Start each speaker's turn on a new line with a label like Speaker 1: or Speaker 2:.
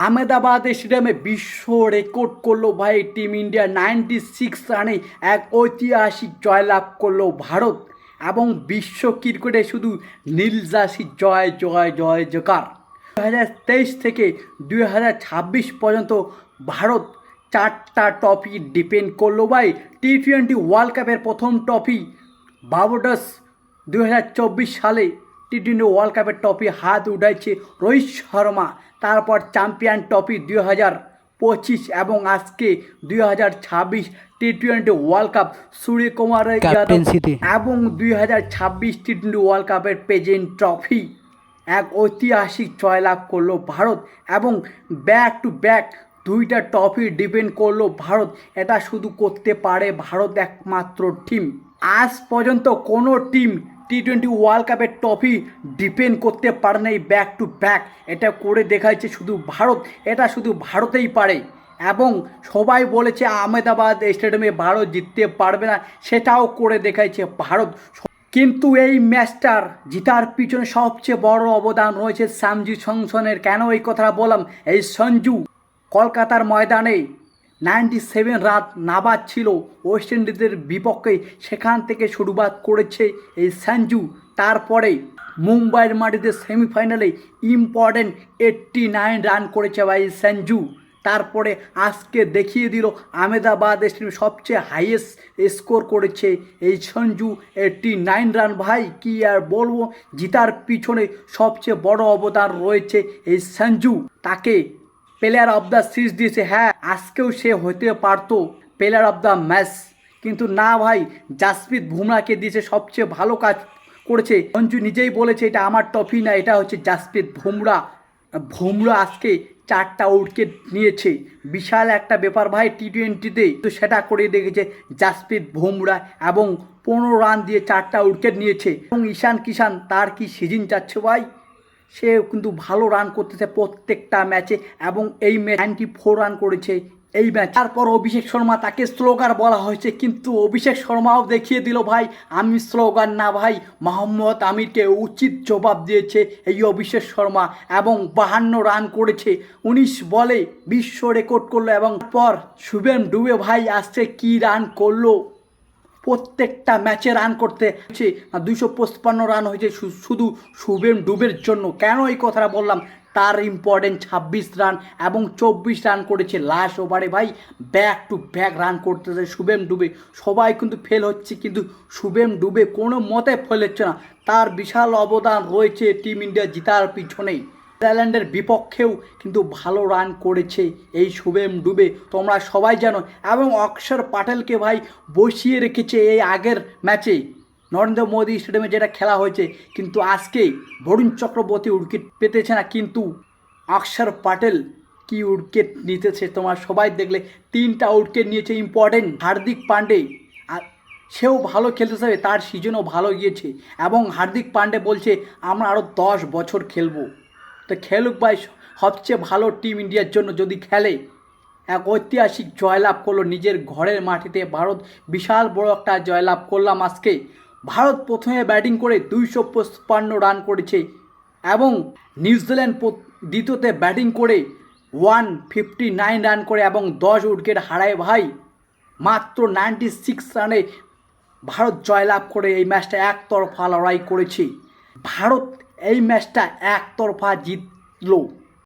Speaker 1: আহমেদাবাদ স্টেডিয়ামে বিশ্ব রেকর্ড করলো ভাই টিম ইন্ডিয়া 96 রানে এক ঐতিহাসিক জয়লাভ করলো ভারত এবং বিশ্ব ক্রিকেটে শুধু নীলজাসি জয় জয় জয় জয়কার। 2023 থেকে 2026 পর্যন্ত ভারত 4টা ট্রফি ডিফেন্ড করলো ভাই। টি-20 ওয়ার্ল্ড কাপের প্রথম ট্রফি বার্বাডোস 2024 সালে টি-20 ওয়ার্ল্ড কাপের ট্রফি হাত উঠাইছে রোহিত শর্মা। তারপর চ্যাম্পিয়ন ট্রফি 2025 এবং আজকে 2026 টি-20 ওয়ার্ল্ড কাপ সূর্যকুমার যাদব এবং 2026 টি-20 ওয়ার্ল্ড কাপের প্রেজেন্ট ট্রফি এক ঐতিহাসিক জয়লাভ করলো ভারত এবং ব্যাক টু ব্যাক দুইটা ট্রফি ডিফেন্ড করলো ভারত। এটা শুধু করতে পারে ভারত একমাত্র টিম। আজ পর্যন্ত কোনো টিম টি-20 ওয়ার্ল্ড কাপের ট্রফি ডিফেন্ড করতে পারে নাই ব্যাক টু ব্যাক। এটা করে দেখাচ্ছে শুধু ভারত, এটা শুধু ভারতেই পারে। এবং সবাই বলেছে আহমেদাবাদ স্টেডিয়ামে ভারত জিততে পারবে না, সেটাও করে দেখাচ্ছে ভারত। কিন্তু এই ম্যাচটার জিতার পিছনে সবচেয়ে বড় অবদান রয়েছে সঞ্জু স্যামসনের। কেন এই কথাটা বললাম? এই সঞ্জু কলকাতার ময়দানে 97 রান নাবাদ ছিল ওয়েস্ট ইন্ডিজের বিপক্ষে, সেখান থেকে শুরুবাত করেছে এই সঞ্জু। তারপরে মুম্বাইয়ের মাটিতে সেমিফাইনালে ইম্পর্টেন্ট 89 রান করেছে ভাই সঞ্জু। তারপরে আজকে দেখিয়ে দিল আহমেদাবাদ স্টেডিয়ামে সবচেয়ে হাইয়েস্ট স্কোর করেছে এই সঞ্জু 89 রান। ভাই কি আর বলবো, জিতার পিছনে সবচেয়ে বড় অবদান রয়েছে এই সঞ্জু। তাকে প্লেয়ার অফ দ্য সিরিজ দিয়েছে। হ্যাঁ, আজকেও সে হতে পারতো প্লেয়ার অফ দ্য ম্যাচ, কিন্তু না ভাই, জাসপ্রীত বুমরাহকে দিয়েছে। সবচেয়ে ভালো কাজ করেছে। সঞ্জু নিজেই বলেছে এটা আমার ট্রফি না, এটা হচ্ছে জাসপ্রীত বুমরাহ। বুমরাহ আজকে 4টা উইকেট নিয়েছে, বিশাল একটা ব্যাপার ভাই টি-20তে। তো সেটা করে দেখেছে জাসপ্রীত বুমরাহ এবং 15 রান দিয়ে 4টা উইকেট নিয়েছে। এবং ঈশান কিষান, তার কি সিজন যাচ্ছে ভাই, সে কিন্তু ভালো রান করতেছে প্রত্যেকটা ম্যাচে এবং এই ম্যাচ 94 রান করেছে এই ম্যাচ। তারপর অভিষেক শর্মা, তাকে স্লোগার বলা হয়েছে, কিন্তু অভিষেক শর্মাও দেখিয়ে দিল ভাই আমি স্লোগান না ভাই, মোহাম্মদ আমিরকে উচিত জবাব দিয়েছে এই অভিষেক শর্মা এবং 52 রান করেছে 19 বলে বিশ্ব রেকর্ড করলো। এবং পর শুভেম ডুবে ভাই আসছে কি রান করলো, প্রত্যেকটা ম্যাচে রান করতে হচ্ছে। 255 রান হয়েছে শুধু শুভেম ডুবের জন্য। কেন এই কথাটা বললাম? তার ইম্পর্টেন্ট 26 রান এবং 24 রান করেছে লাস্ট ওভারে ভাই। ব্যাক টু ব্যাক রান করতেছে শুভেম ডুবে। সবাই কিন্তু ফেল হচ্ছে, কিন্তু শুভেম ডুবে কোনো মতে ফেল হচ্ছে না। তার বিশাল অবদান রয়েছে টিম ইন্ডিয়া জিতার পিছনেই। নেদারল্যান্ডের বিপক্ষেও কিন্তু ভালো রান করেছে এই শুভেম ডুবে, তোমরা সবাই জানো। এবং অক্ষর প্যাটেলকে ভাই বসিয়ে রেখেছে এই আগের ম্যাচে নরেন্দ্র মোদী স্টেডিয়ামে যেটা খেলা হয়েছে, কিন্তু আজকে বরুণ চক্রবর্তী উইকেট পেতেছে না, কিন্তু অক্ষর প্যাটেল কি উইকেট নিতেছে তোমরা সবাই দেখলে। 3টা উইকেট নিয়েছে ইম্পর্টেন্ট। হার্দিক পান্ডে সেও ভালো খেলতে চাবে, তার সিজনও ভালো গিয়েছে এবং হার্দিক পান্ডে বলছে আমরা আরও 10 বছর খেলবো। তো খেলুক ভাই, সবচেয়ে ভালো টিম ইন্ডিয়ার জন্য যদি খেলে। এক ঐতিহাসিক জয়লাভ করলো নিজের ঘরের মাটিতে ভারত, বিশাল বড় একটা জয়লাভ করলাম আজকে। ভারত প্রথমে ব্যাটিং করে 255 রান করেছে এবং নিউজিল্যান্ড দ্বিতীয়তে ব্যাটিং করে 159 রান করে এবং 10 উইকেট হারায় ভাই। মাত্র 96 রানে ভারত জয়লাভ করে এই ম্যাচটা একতরফা লড়াই করেছে। ভারত এই ম্যাচটা একতরফা জিতলো।